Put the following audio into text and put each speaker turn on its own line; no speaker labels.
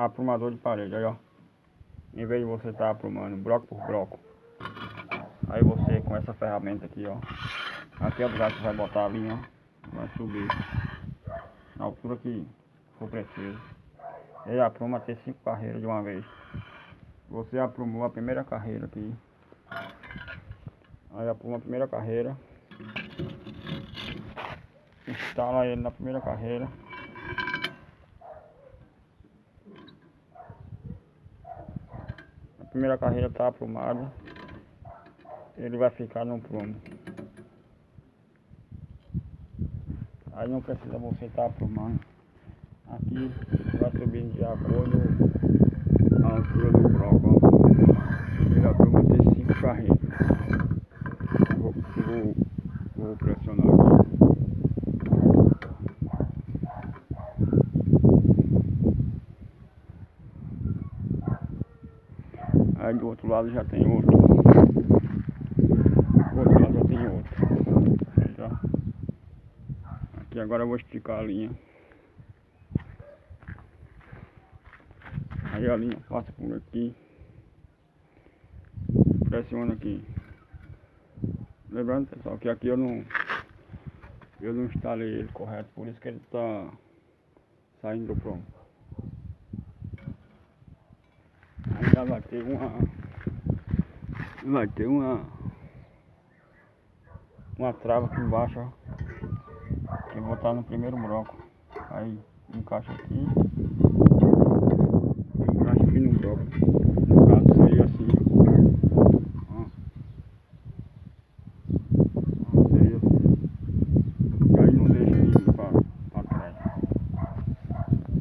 aprumador de parede, aí ó. Em vez de você estar aprumando bloco por bloco, aí você com essa ferramenta aqui, ó. Aqui é o lugar que vai botar a linha, ó. Vai subir na altura que for preciso. Ele apruma até 5 carreiras de uma vez. Você aprumou a primeira carreira aqui. Aí apruma a primeira carreira. Instala ele na primeira carreira. A primeira carreira está aprumada. Ele vai ficar no prumo. Aí não precisa você estar aprumando. Aqui vai subindo de acordo com a altura do bloco, ó. Ele apruma até 5 carreiras. Vou pressionar aqui. Aí do outro lado já tem outro. Do outro lado já tem outro. Aí, tá? Aqui agora eu vou esticar a linha. Aí a linha passa por aqui. Pressiona aqui. Lembrando, pessoal, que aqui eu não instalei ele correto, por isso que ele tá saindo do prumo. Ainda vai ter uma trava aqui embaixo, ó, que eu vou botar no primeiro bloco. Aí encaixa aqui no bloco.